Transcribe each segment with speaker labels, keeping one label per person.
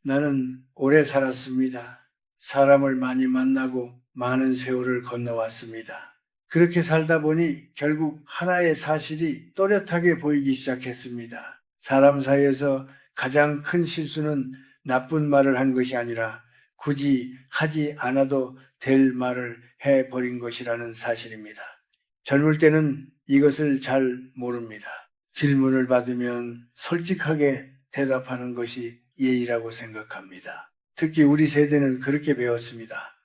Speaker 1: 나는 오래 살았습니다. 사람을 많이 만나고 많은 세월을 건너왔습니다. 그렇게 살다 보니 결국 하나의 사실이 또렷하게 보이기 시작했습니다. 사람 사이에서 가장 큰 실수는 나쁜 말을 한 것이 아니라 굳이 하지 않아도 될 말을 해버린 것이라는 사실입니다. 젊을 때는 이것을 잘 모릅니다. 질문을 받으면 솔직하게 대답하는 것이 예의라고 생각합니다. 특히 우리 세대는 그렇게 배웠습니다.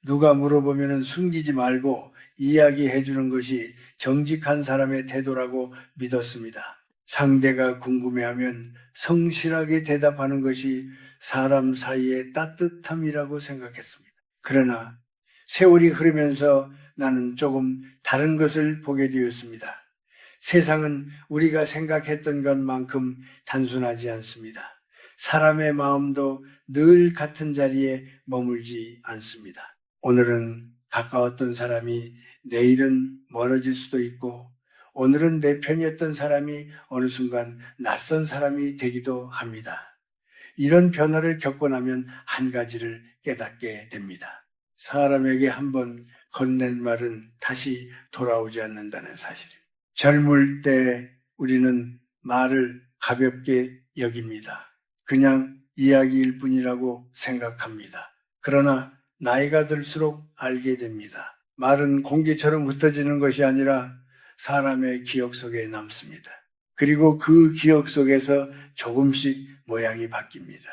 Speaker 1: 누가 물어보면 숨기지 말고 이야기해 주는 것이 정직한 사람의 태도라고 믿었습니다. 상대가 궁금해하면 성실하게 대답하는 것이 사람 사이의 따뜻함이라고 생각했습니다. 그러나 세월이 흐르면서 나는 조금 다른 것을 보게 되었습니다. 세상은 우리가 생각했던 것만큼 단순하지 않습니다. 사람의 마음도 늘 같은 자리에 머물지 않습니다. 오늘은 가까웠던 사람이 내일은 멀어질 수도 있고, 오늘은 내 편이었던 사람이 어느 순간 낯선 사람이 되기도 합니다. 이런 변화를 겪고 나면 한 가지를 깨닫게 됩니다. 사람에게 한번 건넨 말은 다시 돌아오지 않는다는 사실입니다. 젊을 때 우리는 말을 가볍게 여깁니다. 그냥 이야기일 뿐이라고 생각합니다. 그러나 나이가 들수록 알게 됩니다. 말은 공기처럼 흩어지는 것이 아니라 사람의 기억 속에 남습니다. 그리고 그 기억 속에서 조금씩 모양이 바뀝니다.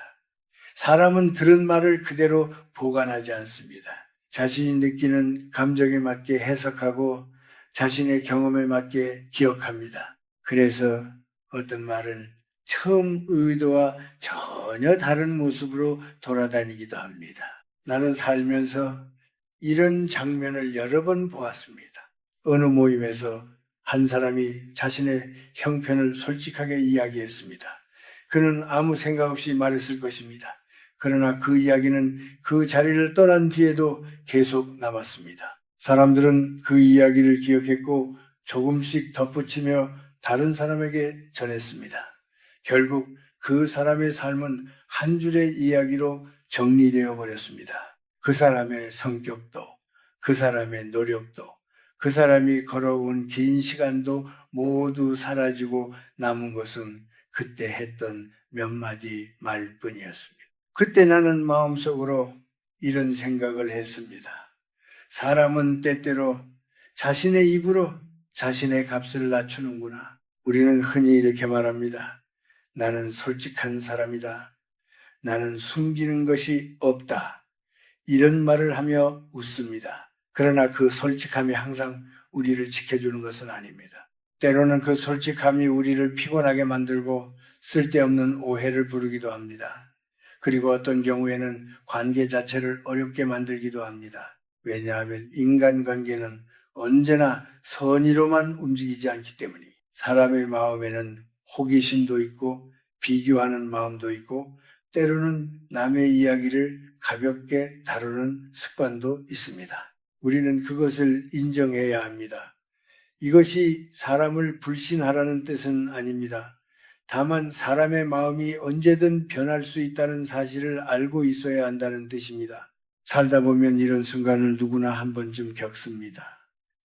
Speaker 1: 사람은 들은 말을 그대로 보관하지 않습니다. 자신이 느끼는 감정에 맞게 해석하고 자신의 경험에 맞게 기억합니다. 그래서 어떤 말은 처음 의도와 전혀 다른 모습으로 돌아다니기도 합니다. 나는 살면서 이런 장면을 여러 번 보았습니다. 어느 모임에서 한 사람이 자신의 형편을 솔직하게 이야기했습니다. 그는 아무 생각 없이 말했을 것입니다. 그러나 그 이야기는 그 자리를 떠난 뒤에도 계속 남았습니다. 사람들은 그 이야기를 기억했고 조금씩 덧붙이며 다른 사람에게 전했습니다. 결국 그 사람의 삶은 한 줄의 이야기로 정리되어 버렸습니다. 그 사람의 성격도, 그 사람의 노력도, 그 사람이 걸어온 긴 시간도 모두 사라지고 남은 것은 그때 했던 몇 마디 말뿐이었습니다. 그때 나는 마음속으로 이런 생각을 했습니다. 사람은 때때로 자신의 입으로 자신의 값을 낮추는구나. 우리는 흔히 이렇게 말합니다. 나는 솔직한 사람이다. 나는 숨기는 것이 없다. 이런 말을 하며 웃습니다. 그러나 그 솔직함이 항상 우리를 지켜주는 것은 아닙니다. 때로는 그 솔직함이 우리를 피곤하게 만들고 쓸데없는 오해를 부르기도 합니다. 그리고 어떤 경우에는 관계 자체를 어렵게 만들기도 합니다. 왜냐하면 인간관계는 언제나 선의로만 움직이지 않기 때문입니다. 사람의 마음에는 호기심도 있고 비교하는 마음도 있고 때로는 남의 이야기를 가볍게 다루는 습관도 있습니다. 우리는 그것을 인정해야 합니다. 이것이 사람을 불신하라는 뜻은 아닙니다. 다만 사람의 마음이 언제든 변할 수 있다는 사실을 알고 있어야 한다는 뜻입니다. 살다 보면 이런 순간을 누구나 한 번쯤 겪습니다.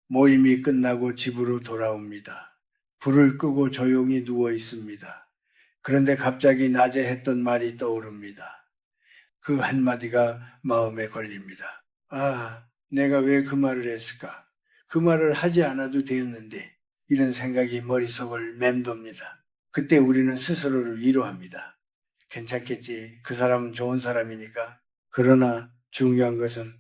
Speaker 1: 모임이 끝나고 집으로 돌아옵니다. 불을 끄고 조용히 누워 있습니다. 그런데 갑자기 낮에 했던 말이 떠오릅니다. 그 한마디가 마음에 걸립니다. 아, 내가 왜 그 말을 했을까? 그 말을 하지 않아도 되었는데 이런 생각이 머릿속을 맴돕니다. 그때 우리는 스스로를 위로합니다. 괜찮겠지. 그 사람은 좋은 사람이니까. 그러나 중요한 것은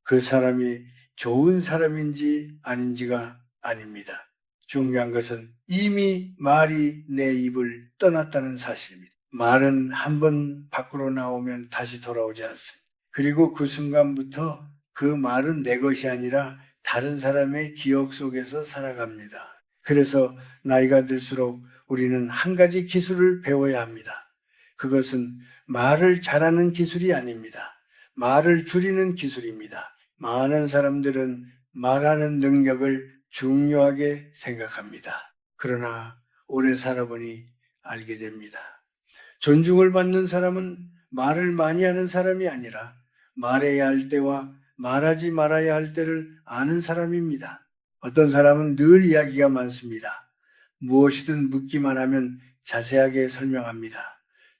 Speaker 1: 그 사람이 좋은 사람인지 아닌지가 아닙니다. 중요한 것은 이미 말이 내 입을 떠났다는 사실입니다. 말은 한 번 밖으로 나오면 다시 돌아오지 않습니다. 그리고 그 순간부터 그 말은 내 것이 아니라 다른 사람의 기억 속에서 살아갑니다. 그래서 나이가 들수록 우리는 한 가지 기술을 배워야 합니다. 그것은 말을 잘하는 기술이 아닙니다. 말을 줄이는 기술입니다. 많은 사람들은 말하는 능력을 중요하게 생각합니다. 그러나 오래 살아보니 알게 됩니다. 존중을 받는 사람은 말을 많이 하는 사람이 아니라 말해야 할 때와 말하지 말아야 할 때를 아는 사람입니다. 어떤 사람은 늘 이야기가 많습니다. 무엇이든 묻기만 하면 자세하게 설명합니다.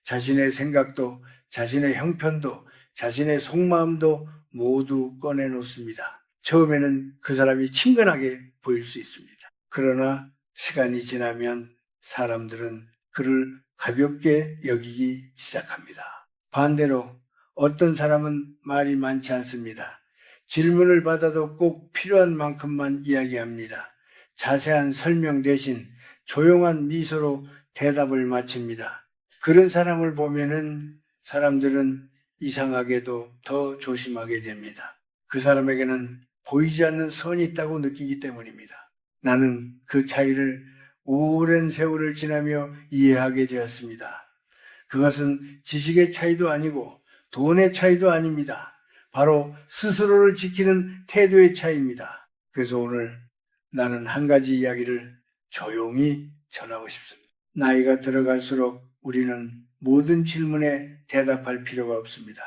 Speaker 1: 자신의 생각도, 자신의 형편도, 자신의 속마음도 모두 꺼내놓습니다. 처음에는 그 사람이 친근하게 보일 수 있습니다. 그러나 시간이 지나면 사람들은 그를 가볍게 여기기 시작합니다. 반대로 어떤 사람은 말이 많지 않습니다. 질문을 받아도 꼭 필요한 만큼만 이야기합니다. 자세한 설명 대신 조용한 미소로 대답을 마칩니다. 그런 사람을 보면은 사람들은 이상하게도 더 조심하게 됩니다. 그 사람에게는 보이지 않는 선이 있다고 느끼기 때문입니다. 나는 그 차이를 오랜 세월을 지나며 이해하게 되었습니다. 그것은 지식의 차이도 아니고 돈의 차이도 아닙니다. 바로 스스로를 지키는 태도의 차이입니다. 그래서 오늘 나는 한 가지 이야기를 조용히 전하고 싶습니다. 나이가 들어갈수록 우리는 모든 질문에 대답할 필요가 없습니다.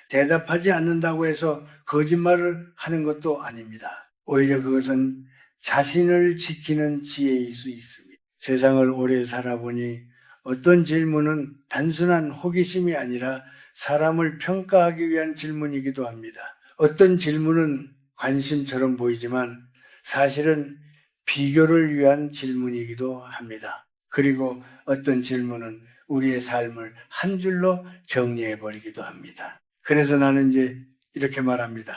Speaker 1: 대답하지 않는다고 해서 거짓말을 하는 것도 아닙니다. 오히려 그것은 자신을 지키는 지혜일 수 있습니다. 세상을 오래 살아보니 어떤 질문은 단순한 호기심이 아니라 사람을 평가하기 위한 질문이기도 합니다. 어떤 질문은 관심처럼 보이지만 사실은 비교를 위한 질문이기도 합니다. 그리고 어떤 질문은 우리의 삶을 한 줄로 정리해버리기도 합니다. 그래서 나는 이제 이렇게 말합니다.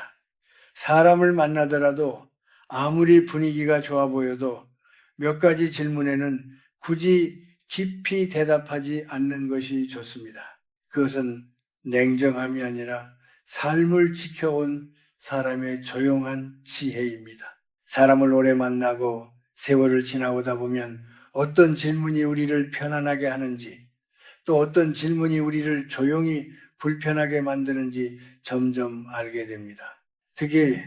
Speaker 1: 사람을 만나더라도 아무리 분위기가 좋아 보여도 몇 가지 질문에는 굳이 깊이 대답하지 않는 것이 좋습니다. 그것은 냉정함이 아니라 삶을 지켜온 사람의 조용한 지혜입니다. 사람을 오래 만나고 세월을 지나오다 보면 어떤 질문이 우리를 편안하게 하는지 또 어떤 질문이 우리를 조용히 불편하게 만드는지 점점 알게 됩니다. 특히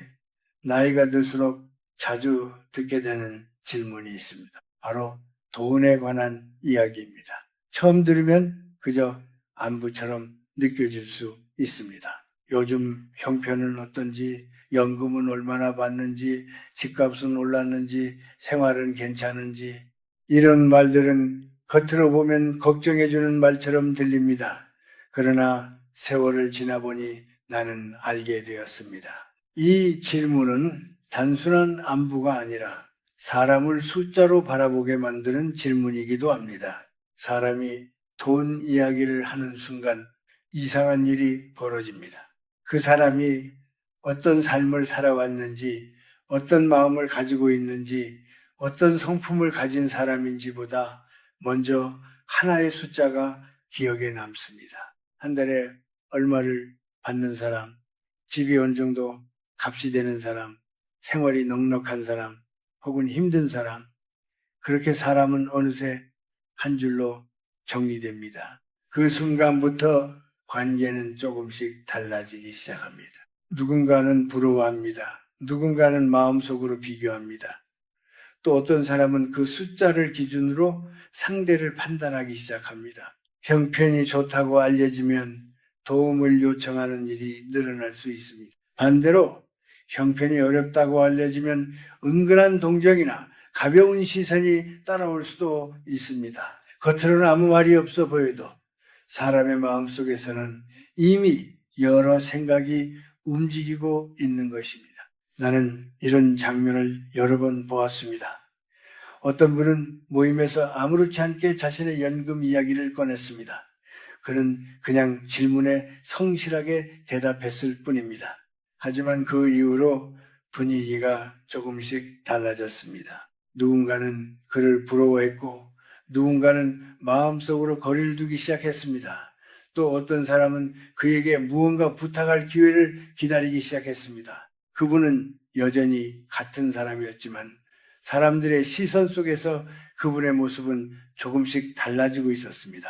Speaker 1: 나이가 들수록 자주 듣게 되는 질문이 있습니다. 바로 돈에 관한 이야기입니다. 처음 들으면 그저 안부처럼 느껴질 수 있습니다. 요즘 형편은 어떤지, 연금은 얼마나 받는지, 집값은 올랐는지, 생활은 괜찮은지 이런 말들은 겉으로 보면 걱정해주는 말처럼 들립니다. 그러나 세월을 지나보니 나는 알게 되었습니다. 이 질문은 단순한 안부가 아니라 사람을 숫자로 바라보게 만드는 질문이기도 합니다. 사람이 돈 이야기를 하는 순간 이상한 일이 벌어집니다. 그 사람이 어떤 삶을 살아왔는지, 어떤 마음을 가지고 있는지, 어떤 성품을 가진 사람인지보다 먼저 하나의 숫자가 기억에 남습니다. 한 달에 얼마를 받는 사람, 집이 어느 정도 값이 되는 사람, 생활이 넉넉한 사람, 혹은 힘든 사람, 그렇게 사람은 어느새 한 줄로 정리됩니다. 그 순간부터 관계는 조금씩 달라지기 시작합니다. 누군가는 부러워합니다. 누군가는 마음속으로 비교합니다. 또 어떤 사람은 그 숫자를 기준으로 상대를 판단하기 시작합니다. 형편이 좋다고 알려지면 도움을 요청하는 일이 늘어날 수 있습니다. 반대로 형편이 어렵다고 알려지면 은근한 동정이나 가벼운 시선이 따라올 수도 있습니다. 겉으로는 아무 말이 없어 보여도 사람의 마음속에서는 이미 여러 생각이 움직이고 있는 것입니다. 나는 이런 장면을 여러 번 보았습니다. 어떤 분은 모임에서 아무렇지 않게 자신의 연금 이야기를 꺼냈습니다. 그는 그냥 질문에 성실하게 대답했을 뿐입니다. 하지만 그 이후로 분위기가 조금씩 달라졌습니다. 누군가는 그를 부러워했고 누군가는 마음속으로 거리를 두기 시작했습니다. 또 어떤 사람은 그에게 무언가 부탁할 기회를 기다리기 시작했습니다. 그분은 여전히 같은 사람이었지만 사람들의 시선 속에서 그분의 모습은 조금씩 달라지고 있었습니다.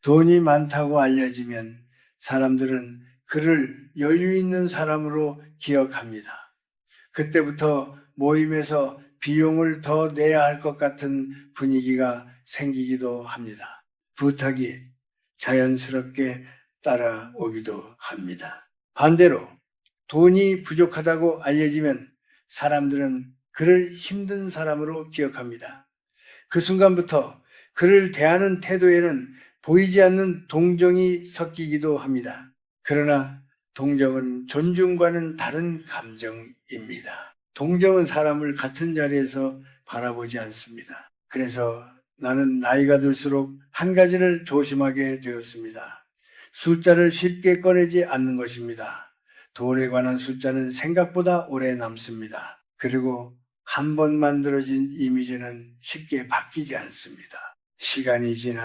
Speaker 1: 돈이 많다고 알려지면 사람들은 그를 여유 있는 사람으로 기억합니다. 그때부터 모임에서 비용을 더 내야 할 것 같은 분위기가 생기기도 합니다. 부탁이 자연스럽게 따라오기도 합니다. 반대로 돈이 부족하다고 알려지면 사람들은 그를 힘든 사람으로 기억합니다. 그 순간부터 그를 대하는 태도에는 보이지 않는 동정이 섞이기도 합니다. 그러나 동정은 존중과는 다른 감정입니다. 동정은 사람을 같은 자리에서 바라보지 않습니다. 그래서 나는 나이가 들수록 한 가지를 조심하게 되었습니다. 숫자를 쉽게 꺼내지 않는 것입니다. 돈에 관한 숫자는 생각보다 오래 남습니다. 그리고 한 번 만들어진 이미지는 쉽게 바뀌지 않습니다. 시간이 지나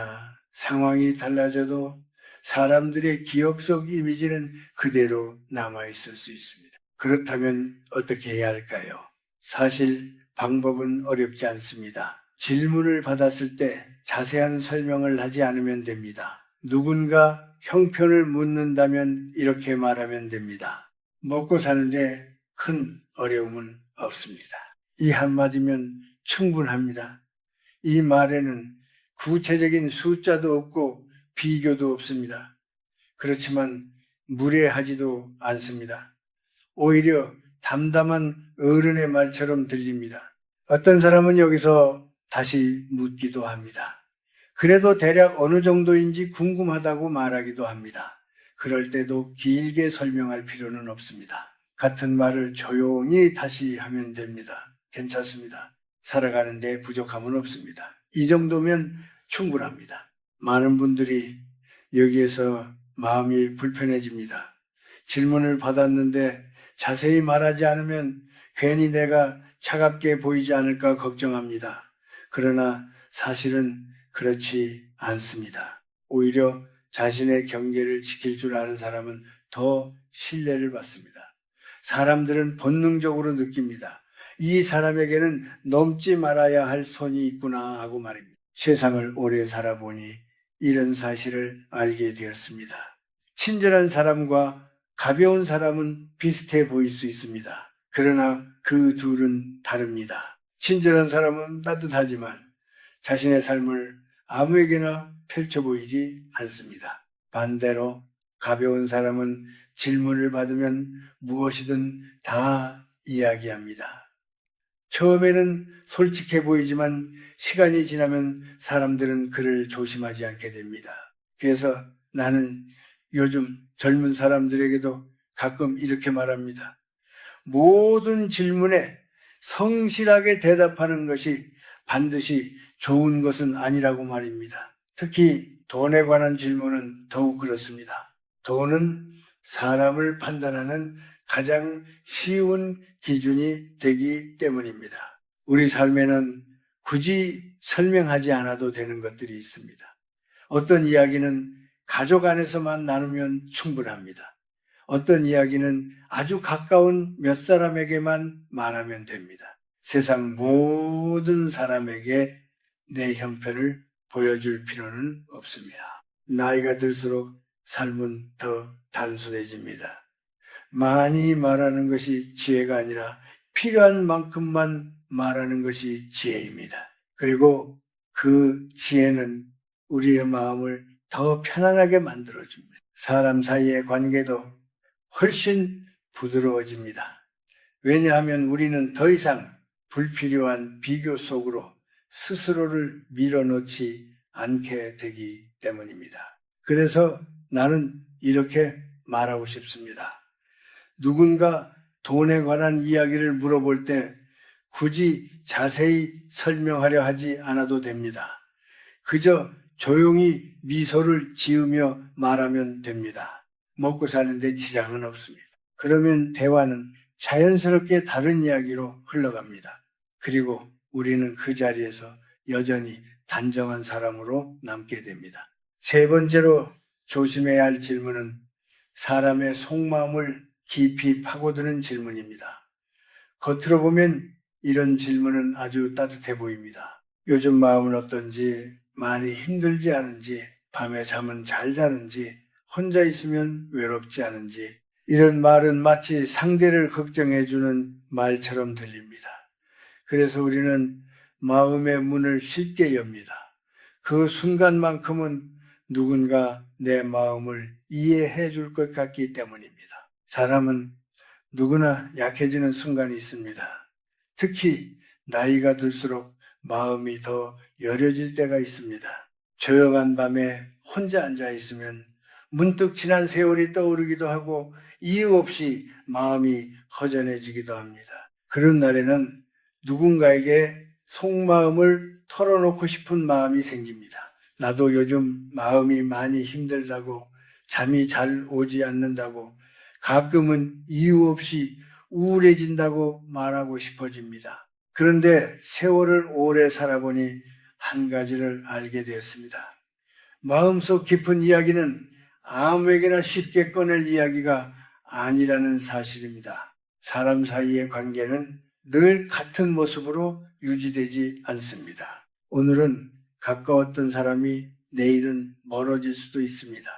Speaker 1: 상황이 달라져도 사람들의 기억 속 이미지는 그대로 남아있을 수 있습니다. 그렇다면 어떻게 해야 할까요? 사실 방법은 어렵지 않습니다. 질문을 받았을 때 자세한 설명을 하지 않으면 됩니다. 누군가 형편을 묻는다면 이렇게 말하면 됩니다. 먹고 사는데 큰 어려움은 없습니다. 이 한마디면 충분합니다. 이 말에는 구체적인 숫자도 없고 비교도 없습니다. 그렇지만 무례하지도 않습니다. 오히려 담담한 어른의 말처럼 들립니다. 어떤 사람은 여기서 다시 묻기도 합니다. 그래도 대략 어느 정도인지 궁금하다고 말하기도 합니다. 그럴 때도 길게 설명할 필요는 없습니다. 같은 말을 조용히 다시 하면 됩니다. 괜찮습니다. 살아가는데 부족함은 없습니다. 이 정도면 충분합니다. 많은 분들이 여기에서 마음이 불편해집니다. 질문을 받았는데 자세히 말하지 않으면 괜히 내가 차갑게 보이지 않을까 걱정합니다. 그러나 사실은 그렇지 않습니다. 오히려 자신의 경계를 지킬 줄 아는 사람은 더 신뢰를 받습니다. 사람들은 본능적으로 느낍니다. 이 사람에게는 넘지 말아야 할 선이 있구나 하고 말입니다. 세상을 오래 살아보니 이런 사실을 알게 되었습니다. 친절한 사람과 가벼운 사람은 비슷해 보일 수 있습니다. 그러나 그 둘은 다릅니다. 친절한 사람은 따뜻하지만 자신의 삶을 아무에게나 펼쳐 보이지 않습니다. 반대로 가벼운 사람은 질문을 받으면 무엇이든 다 이야기합니다. 처음에는 솔직해 보이지만 시간이 지나면 사람들은 그를 조심하지 않게 됩니다. 그래서 나는 요즘 젊은 사람들에게도 가끔 이렇게 말합니다. 모든 질문에 성실하게 대답하는 것이 반드시 좋은 것은 아니라고 말입니다. 특히 돈에 관한 질문은 더욱 그렇습니다. 돈은 사람을 판단하는 가장 쉬운 기준이 되기 때문입니다. 우리 삶에는 굳이 설명하지 않아도 되는 것들이 있습니다. 어떤 이야기는 가족 안에서만 나누면 충분합니다. 어떤 이야기는 아주 가까운 몇 사람에게만 말하면 됩니다. 세상 모든 사람에게 내 형편을 보여줄 필요는 없습니다. 나이가 들수록 삶은 더 단순해집니다. 많이 말하는 것이 지혜가 아니라 필요한 만큼만 말하는 것이 지혜입니다. 그리고 그 지혜는 우리의 마음을 더 편안하게 만들어줍니다. 사람 사이의 관계도 훨씬 부드러워집니다. 왜냐하면 우리는 더 이상 불필요한 비교 속으로 스스로를 밀어넣지 않게 되기 때문입니다. 그래서 나는 이렇게 말하고 싶습니다. 누군가 돈에 관한 이야기를 물어볼 때 굳이 자세히 설명하려 하지 않아도 됩니다. 그저 조용히 미소를 지으며 말하면 됩니다. 먹고 사는데 지장은 없습니다. 그러면 대화는 자연스럽게 다른 이야기로 흘러갑니다. 그리고 우리는 그 자리에서 여전히 단정한 사람으로 남게 됩니다. 세 번째로 조심해야 할 질문은 사람의 속마음을 깊이 파고드는 질문입니다. 겉으로 보면 이런 질문은 아주 따뜻해 보입니다. 요즘 마음은 어떤지, 많이 힘들지 않은지, 밤에 잠은 잘 자는지, 혼자 있으면 외롭지 않은지, 이런 말은 마치 상대를 걱정해주는 말처럼 들립니다. 그래서 우리는 마음의 문을 쉽게 엽니다. 그 순간만큼은 누군가 내 마음을 이해해 줄 것 같기 때문입니다. 사람은 누구나 약해지는 순간이 있습니다. 특히 나이가 들수록 마음이 더 여려질 때가 있습니다. 조용한 밤에 혼자 앉아 있으면 문득 지난 세월이 떠오르기도 하고 이유 없이 마음이 허전해지기도 합니다. 그런 날에는 누군가에게 속마음을 털어놓고 싶은 마음이 생깁니다. 나도 요즘 마음이 많이 힘들다고, 잠이 잘 오지 않는다고, 가끔은 이유 없이 우울해진다고 말하고 싶어집니다. 그런데 세월을 오래 살아보니 한 가지를 알게 되었습니다. 마음속 깊은 이야기는 아무에게나 쉽게 꺼낼 이야기가 아니라는 사실입니다. 사람 사이의 관계는 늘 같은 모습으로 유지되지 않습니다. 오늘은 가까웠던 사람이 내일은 멀어질 수도 있습니다.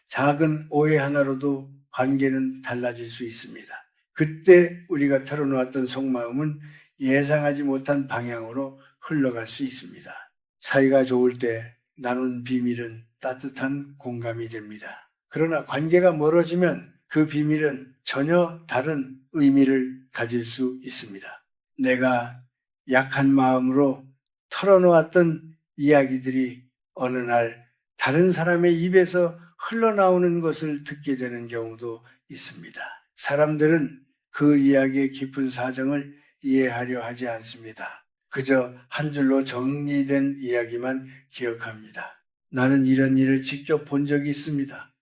Speaker 1: 작은 오해 하나로도 관계는 달라질 수 있습니다. 그때 우리가 털어놓았던 속마음은 예상하지 못한 방향으로 흘러갈 수 있습니다. 사이가 좋을 때 나눈 비밀은 따뜻한 공감이 됩니다. 그러나 관계가 멀어지면 그 비밀은 전혀 다른 의미를 가질 수 있습니다. 내가 약한 마음으로 털어놓았던 이야기들이 어느 날 다른 사람의 입에서 흘러나오는 것을 듣게 되는 경우도 있습니다. 사람들은 그 이야기의 깊은 사정을 이해하려 하지 않습니다. 그저 한 줄로 정리된 이야기만 기억합니다. 나는 이런 일을 직접 본 적이 있습니다.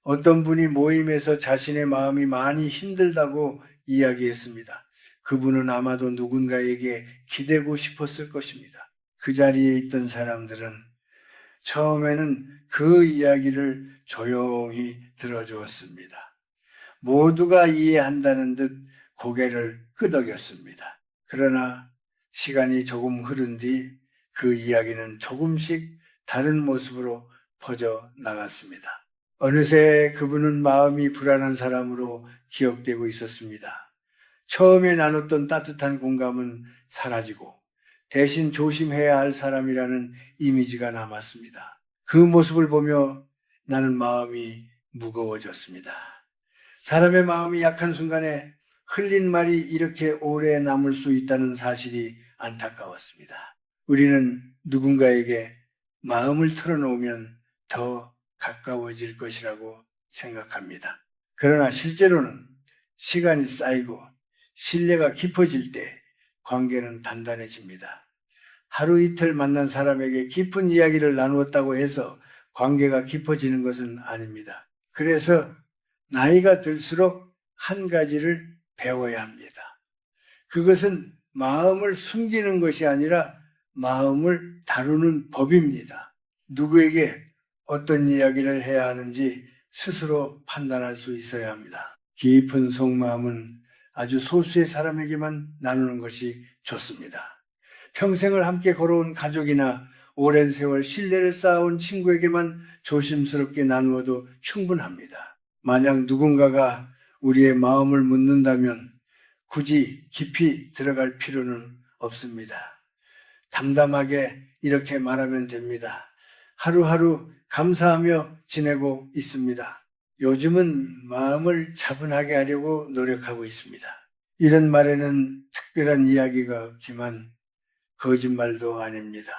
Speaker 1: 어떤 분이 모임에서 자신의 마음이 많이 힘들다고 이야기했습니다. 그분은 아마도 누군가에게 기대고 싶었을 것입니다. 그 자리에 있던 사람들은 처음에는 그 이야기를 조용히 들어주었습니다. 모두가 이해한다는 듯 고개를 끄덕였습니다. 그러나 시간이 조금 흐른 뒤 그 이야기는 조금씩 다른 모습으로 퍼져 나갔습니다. 어느새 그분은 마음이 불안한 사람으로 기억되고 있었습니다. 처음에 나눴던 따뜻한 공감은 사라지고 대신 조심해야 할 사람이라는 이미지가 남았습니다. 그 모습을 보며 나는 마음이 무거워졌습니다. 사람의 마음이 약한 순간에 흘린 말이 이렇게 오래 남을 수 있다는 사실이 안타까웠습니다. 우리는 누군가에게 마음을 털어놓으면 더 가까워질 것이라고 생각합니다. 그러나 실제로는 시간이 쌓이고 신뢰가 깊어질 때 관계는 단단해집니다. 하루 이틀 만난 사람에게 깊은 이야기를 나누었다고 해서 관계가 깊어지는 것은 아닙니다. 그래서 나이가 들수록 한 가지를 배워야 합니다. 그것은 마음을 숨기는 것이 아니라 마음을 다루는 법입니다. 누구에게 어떤 이야기를 해야 하는지 스스로 판단할 수 있어야 합니다. 깊은 속마음은 아주 소수의 사람에게만 나누는 것이 좋습니다. 평생을 함께 걸어온 가족이나 오랜 세월 신뢰를 쌓아온 친구에게만 조심스럽게 나누어도 충분합니다. 만약 누군가가 우리의 마음을 묻는다면 굳이 깊이 들어갈 필요는 없습니다. 담담하게 이렇게 말하면 됩니다. 하루하루 감사하며 지내고 있습니다. 요즘은 마음을 차분하게 하려고 노력하고 있습니다. 이런 말에는 특별한 이야기가 없지만 거짓말도 아닙니다.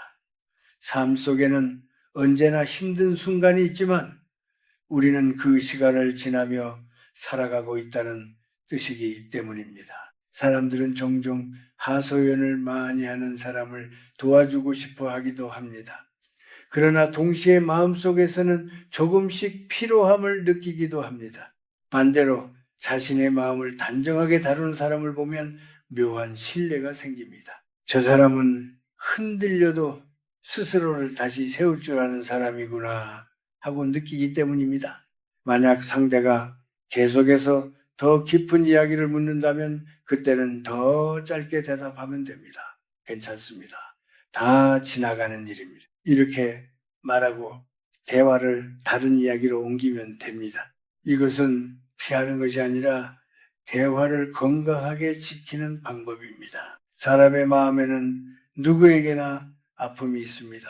Speaker 1: 삶 속에는 언제나 힘든 순간이 있지만 우리는 그 시간을 지나며 살아가고 있다는 뜻이기 때문입니다. 사람들은 종종 하소연을 많이 하는 사람을 도와주고 싶어 하기도 합니다. 그러나 동시에 마음속에서는 조금씩 피로함을 느끼기도 합니다. 반대로 자신의 마음을 단정하게 다루는 사람을 보면 묘한 신뢰가 생깁니다. 저 사람은 흔들려도 스스로를 다시 세울 줄 아는 사람이구나 하고 느끼기 때문입니다. 만약 상대가 계속해서 더 깊은 이야기를 묻는다면 그때는 더 짧게 대답하면 됩니다. 괜찮습니다. 다 지나가는 일입니다. 이렇게 말하고 대화를 다른 이야기로 옮기면 됩니다. 이것은 피하는 것이 아니라 대화를 건강하게 지키는 방법입니다. 사람의 마음에는 누구에게나 아픔이 있습니다.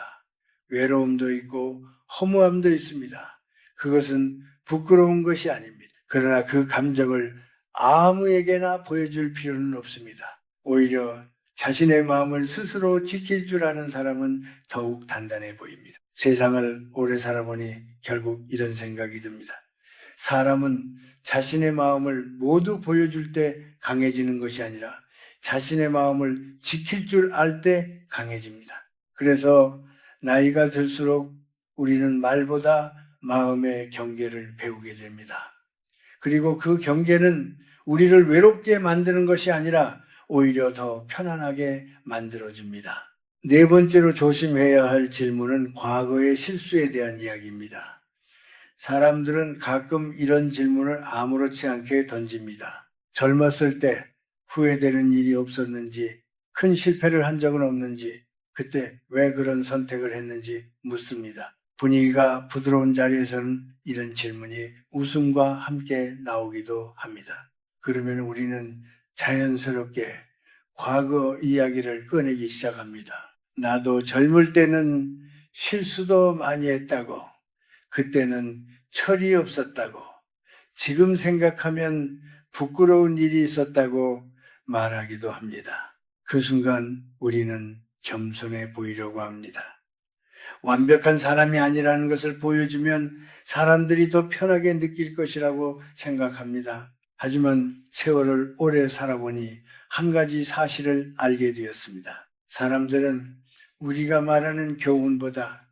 Speaker 1: 외로움도 있고 허무함도 있습니다. 그것은 부끄러운 것이 아닙니다. 그러나 그 감정을 아무에게나 보여줄 필요는 없습니다. 오히려 자신의 마음을 스스로 지킬 줄 아는 사람은 더욱 단단해 보입니다. 세상을 오래 살아보니 결국 이런 생각이 듭니다. 사람은 자신의 마음을 모두 보여줄 때 강해지는 것이 아니라 자신의 마음을 지킬 줄 알 때 강해집니다. 그래서 나이가 들수록 우리는 말보다 마음의 경계를 배우게 됩니다. 그리고 그 경계는 우리를 외롭게 만드는 것이 아니라 오히려 더 편안하게 만들어줍니다. 네 번째로 조심해야 할 질문은 과거의 실수에 대한 이야기입니다. 사람들은 가끔 이런 질문을 아무렇지 않게 던집니다. 젊었을 때 후회되는 일이 없었는지, 큰 실패를 한 적은 없는지, 그때 왜 그런 선택을 했는지 묻습니다. 분위기가 부드러운 자리에서는 이런 질문이 웃음과 함께 나오기도 합니다. 그러면 우리는 자연스럽게 과거 이야기를 꺼내기 시작합니다. 나도 젊을 때는 실수도 많이 했다고, 그때는 철이 없었다고, 지금 생각하면 부끄러운 일이 있었다고 말하기도 합니다. 그 순간 우리는 겸손해 보이려고 합니다. 완벽한 사람이 아니라는 것을 보여주면 사람들이 더 편하게 느낄 것이라고 생각합니다. 하지만 세월을 오래 살아보니 한 가지 사실을 알게 되었습니다. 사람들은 우리가 말하는 교훈보다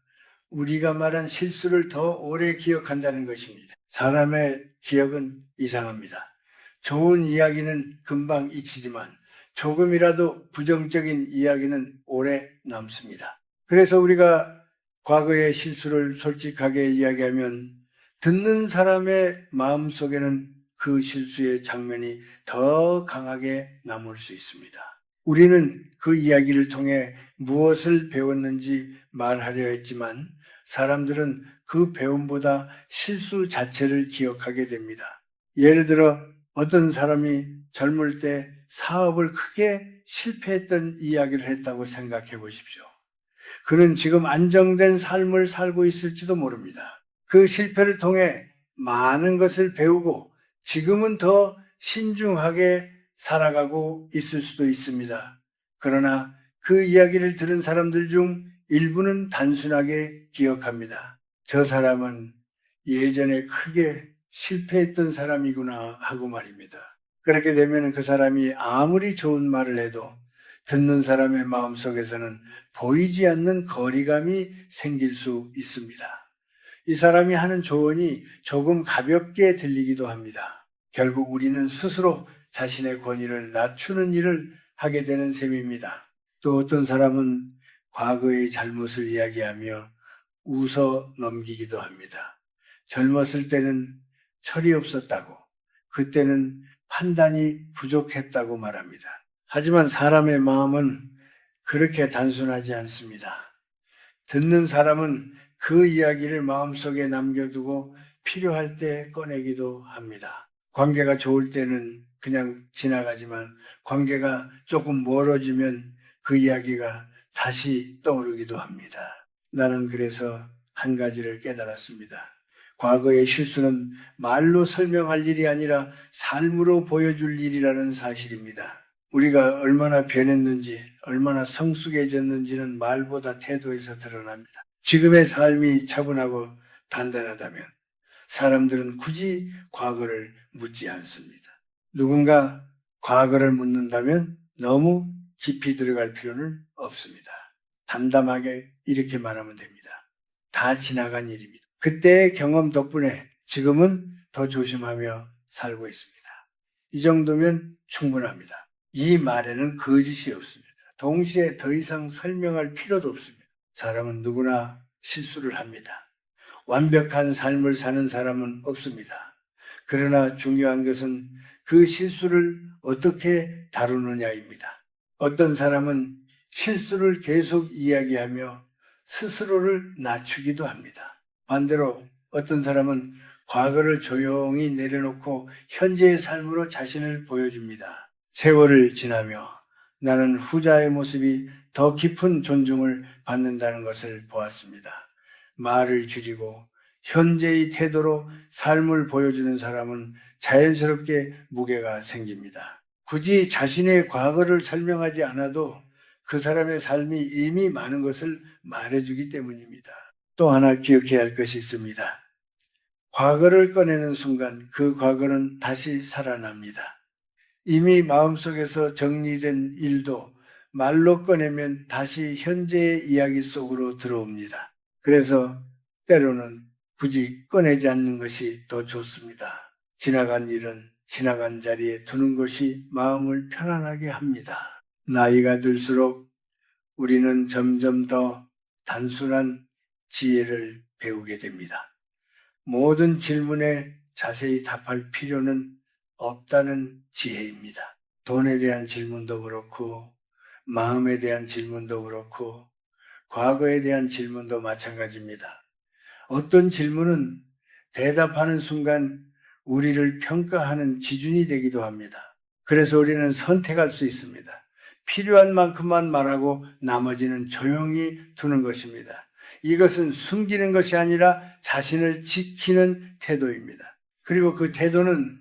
Speaker 1: 우리가 말한 실수를 더 오래 기억한다는 것입니다. 사람의 기억은 이상합니다. 좋은 이야기는 금방 잊히지만 조금이라도 부정적인 이야기는 오래 남습니다. 그래서 우리가 과거의 실수를 솔직하게 이야기하면 듣는 사람의 마음속에는 그 실수의 장면이 더 강하게 남을 수 있습니다. 우리는 그 이야기를 통해 무엇을 배웠는지 말하려 했지만 사람들은 그 배움보다 실수 자체를 기억하게 됩니다. 예를 들어 어떤 사람이 젊을 때 사업을 크게 실패했던 이야기를 했다고 생각해 보십시오. 그는 지금 안정된 삶을 살고 있을지도 모릅니다. 그 실패를 통해 많은 것을 배우고 지금은 더 신중하게 살아가고 있을 수도 있습니다. 그러나 그 이야기를 들은 사람들 중 일부는 단순하게 기억합니다. 저 사람은 예전에 크게 실패했던 사람이구나 하고 말입니다. 그렇게 되면 그 사람이 아무리 좋은 말을 해도 듣는 사람의 마음속에서는 보이지 않는 거리감이 생길 수 있습니다. 이 사람이 하는 조언이 조금 가볍게 들리기도 합니다. 결국 우리는 스스로 자신의 권위를 낮추는 일을 하게 되는 셈입니다. 또 어떤 사람은 과거의 잘못을 이야기하며 웃어 넘기기도 합니다. 젊었을 때는 철이 없었다고, 그때는 판단이 부족했다고 말합니다. 하지만 사람의 마음은 그렇게 단순하지 않습니다. 듣는 사람은 그 이야기를 마음속에 남겨두고 필요할 때 꺼내기도 합니다. 관계가 좋을 때는 그냥 지나가지만 관계가 조금 멀어지면 그 이야기가 다시 떠오르기도 합니다. 나는 그래서 한 가지를 깨달았습니다. 과거의 실수는 말로 설명할 일이 아니라 삶으로 보여줄 일이라는 사실입니다. 우리가 얼마나 변했는지, 얼마나 성숙해졌는지는 말보다 태도에서 드러납니다. 지금의 삶이 차분하고 단단하다면 사람들은 굳이 과거를 묻지 않습니다. 누군가 과거를 묻는다면 너무 깊이 들어갈 필요는 없습니다. 담담하게 이렇게 말하면 됩니다. 다 지나간 일입니다. 그때의 경험 덕분에 지금은 더 조심하며 살고 있습니다. 이 정도면 충분합니다. 이 말에는 거짓이 없습니다. 동시에 더 이상 설명할 필요도 없습니다. 사람은 누구나 실수를 합니다. 완벽한 삶을 사는 사람은 없습니다. 그러나 중요한 것은 그 실수를 어떻게 다루느냐입니다. 어떤 사람은 실수를 계속 이야기하며 스스로를 낮추기도 합니다. 반대로 어떤 사람은 과거를 조용히 내려놓고 현재의 삶으로 자신을 보여줍니다. 세월을 지나며 나는 후자의 모습이 더 깊은 존중을 받는다는 것을 보았습니다. 말을 줄이고 현재의 태도로 삶을 보여주는 사람은 자연스럽게 무게가 생깁니다. 굳이 자신의 과거를 설명하지 않아도 그 사람의 삶이 이미 많은 것을 말해주기 때문입니다. 또 하나 기억해야 할 것이 있습니다. 과거를 꺼내는 순간 그 과거는 다시 살아납니다. 이미 마음속에서 정리된 일도 말로 꺼내면 다시 현재의 이야기 속으로 들어옵니다. 그래서 때로는 굳이 꺼내지 않는 것이 더 좋습니다. 지나간 일은 지나간 자리에 두는 것이 마음을 편안하게 합니다. 나이가 들수록 우리는 점점 더 단순한 지혜를 배우게 됩니다. 모든 질문에 자세히 답할 필요는 없다는 지혜입니다. 돈에 대한 질문도 그렇고 마음에 대한 질문도 그렇고 과거에 대한 질문도 마찬가지입니다. 어떤 질문은 대답하는 순간 우리를 평가하는 기준이 되기도 합니다. 그래서 우리는 선택할 수 있습니다. 필요한 만큼만 말하고 나머지는 조용히 두는 것입니다. 이것은 숨기는 것이 아니라 자신을 지키는 태도입니다. 그리고 그 태도는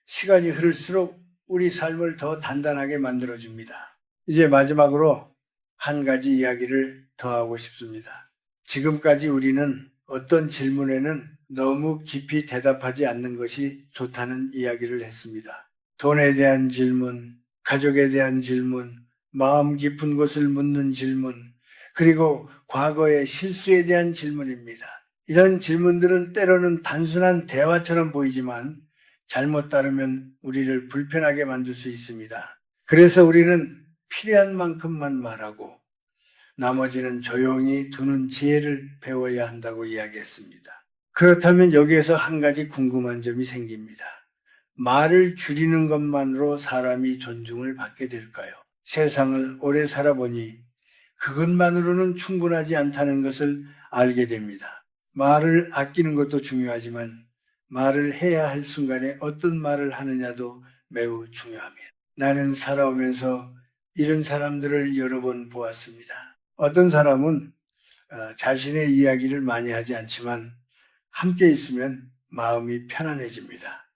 Speaker 1: 시간이 흐를수록 우리 삶을 더 단단하게 만들어줍니다. 이제 마지막으로 한 가지 이야기를 더 하고 싶습니다. 지금까지 우리는 어떤 질문에는 너무 깊이 대답하지 않는 것이 좋다는 이야기를 했습니다. 돈에 대한 질문, 가족에 대한 질문, 마음 깊은 것을 묻는 질문, 그리고 과거의 실수에 대한 질문입니다. 이런 질문들은 때로는 단순한 대화처럼 보이지만 잘못 따르면 우리를 불편하게 만들 수 있습니다. 그래서 우리는 필요한 만큼만 말하고 나머지는 조용히 두는 지혜를 배워야 한다고 이야기했습니다. 그렇다면 여기에서 한 가지 궁금한 점이 생깁니다. 말을 줄이는 것만으로 사람이 존중을 받게 될까요? 세상을 오래 살아보니 그것만으로는 충분하지 않다는 것을 알게 됩니다. 말을 아끼는 것도 중요하지만 말을 해야 할 순간에 어떤 말을 하느냐도 매우 중요합니다. 나는 살아오면서 이런 사람들을 여러 번 보았습니다. 어떤 사람은 자신의 이야기를 많이 하지 않지만 함께 있으면 마음이 편안해집니다.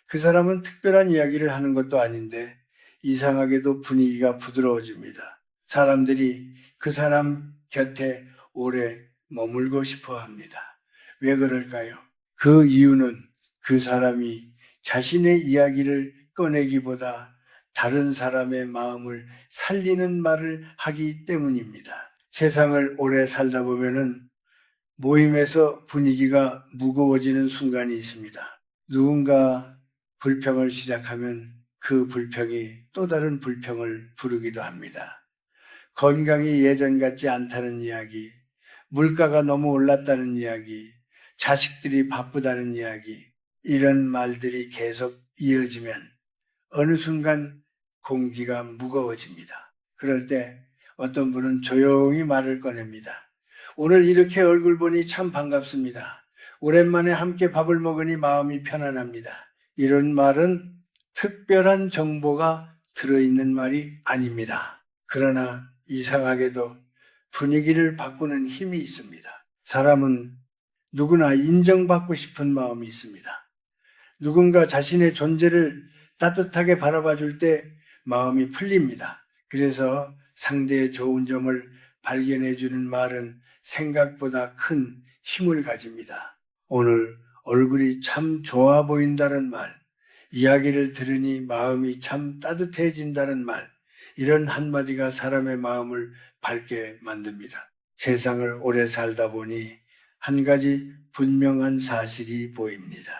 Speaker 1: 그 사람은 특별한 이야기를 하는 것도 아닌데 이상하게도 분위기가 부드러워집니다. 사람들이 그 사람 곁에 오래 머물고 싶어 합니다. 왜 그럴까요? 그 이유는 그 사람이 자신의 이야기를 꺼내기보다 다른 사람의 마음을 살리는 말을 하기 때문입니다. 세상을 오래 살다 보면은 모임에서 분위기가 무거워지는 순간이 있습니다. 누군가 불평을 시작하면 그 불평이 또 다른 불평을 부르기도 합니다. 건강이 예전 같지 않다는 이야기, 물가가 너무 올랐다는 이야기, 자식들이 바쁘다는 이야기, 이런 말들이 계속 이어지면 어느 순간 공기가 무거워집니다. 그럴 때 어떤 분은 조용히 말을 꺼냅니다. 오늘 이렇게 얼굴 보니 참 반갑습니다. 오랜만에 함께 밥을 먹으니 마음이 편안합니다. 이런 말은 특별한 정보가 들어있는 말이 아닙니다. 그러나 이상하게도 분위기를 바꾸는 힘이 있습니다. 사람은 누구나 인정받고 싶은 마음이 있습니다. 누군가 자신의 존재를 따뜻하게 바라봐 줄 때 마음이 풀립니다. 그래서 상대의 좋은 점을 발견해 주는 말은 생각보다 큰 힘을 가집니다. 오늘 얼굴이 참 좋아 보인다는 말, 이야기를 들으니 마음이 참 따뜻해진다는 말, 이런 한마디가 사람의 마음을 밝게 만듭니다. 세상을 오래 살다 보니 한 가지 분명한 사실이 보입니다.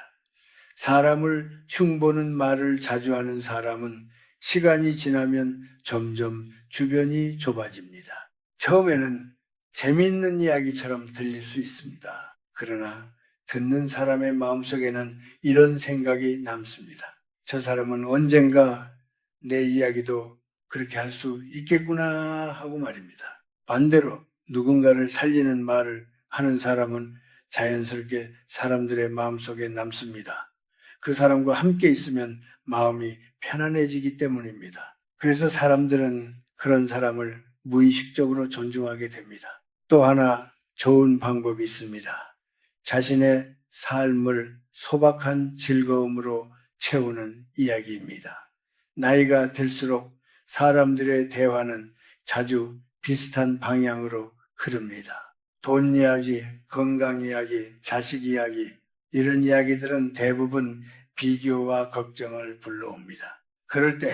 Speaker 1: 사람을 흉보는 말을 자주 하는 사람은 시간이 지나면 점점 주변이 좁아집니다. 처음에는 재미있는 이야기처럼 들릴 수 있습니다. 그러나 듣는 사람의 마음속에는 이런 생각이 남습니다. 저 사람은 언젠가 내 이야기도 그렇게 할 수 있겠구나 하고 말입니다. 반대로 누군가를 살리는 말을 하는 사람은 자연스럽게 사람들의 마음속에 남습니다. 그 사람과 함께 있으면 마음이 편안해지기 때문입니다. 그래서 사람들은 그런 사람을 무의식적으로 존중하게 됩니다. 또 하나 좋은 방법이 있습니다. 자신의 삶을 소박한 즐거움으로 채우는 이야기입니다. 나이가 들수록 사람들의 대화는 자주 비슷한 방향으로 흐릅니다. 돈 이야기, 건강 이야기, 자식 이야기, 이런 이야기들은 대부분 비교와 걱정을 불러옵니다. 그럴 때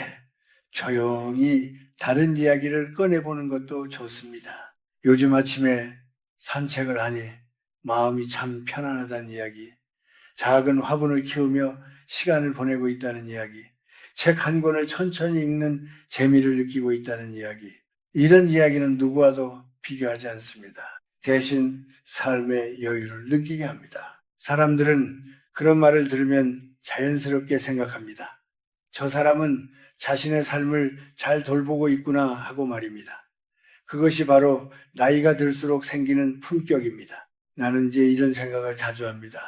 Speaker 1: 조용히 다른 이야기를 꺼내보는 것도 좋습니다. 요즘 아침에 산책을 하니 마음이 참 편안하다는 이야기, 작은 화분을 키우며 시간을 보내고 있다는 이야기, 책 한 권을 천천히 읽는 재미를 느끼고 있다는 이야기, 이런 이야기는 누구와도 비교하지 않습니다. 대신 삶의 여유를 느끼게 합니다. 사람들은 그런 말을 들으면 자연스럽게 생각합니다. 저 사람은 자신의 삶을 잘 돌보고 있구나 하고 말입니다. 그것이 바로 나이가 들수록 생기는 품격입니다. 나는 이제 이런 생각을 자주 합니다.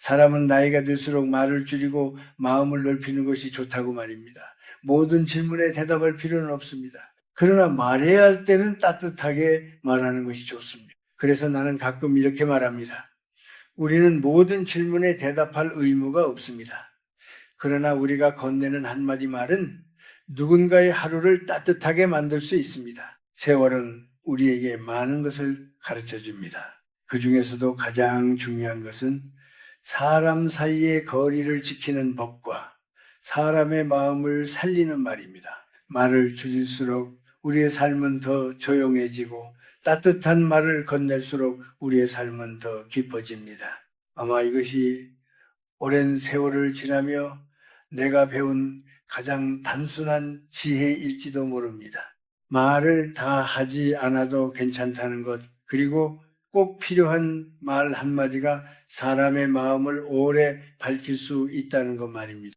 Speaker 1: 사람은 나이가 들수록 말을 줄이고 마음을 넓히는 것이 좋다고 말입니다. 모든 질문에 대답할 필요는 없습니다. 그러나 말해야 할 때는 따뜻하게 말하는 것이 좋습니다. 그래서 나는 가끔 이렇게 말합니다. 우리는 모든 질문에 대답할 의무가 없습니다. 그러나 우리가 건네는 한마디 말은 누군가의 하루를 따뜻하게 만들 수 있습니다. 세월은 우리에게 많은 것을 가르쳐 줍니다. 그 중에서도 가장 중요한 것은 사람 사이의 거리를 지키는 법과 사람의 마음을 살리는 말입니다. 말을 줄일수록 우리의 삶은 더 조용해지고 따뜻한 말을 건넬수록 우리의 삶은 더 깊어집니다. 아마 이것이 오랜 세월을 지나며 내가 배운 가장 단순한 지혜일지도 모릅니다. 말을 다 하지 않아도 괜찮다는 것, 그리고 꼭 필요한 말 한마디가 사람의 마음을 오래 밝힐 수 있다는 것 말입니다.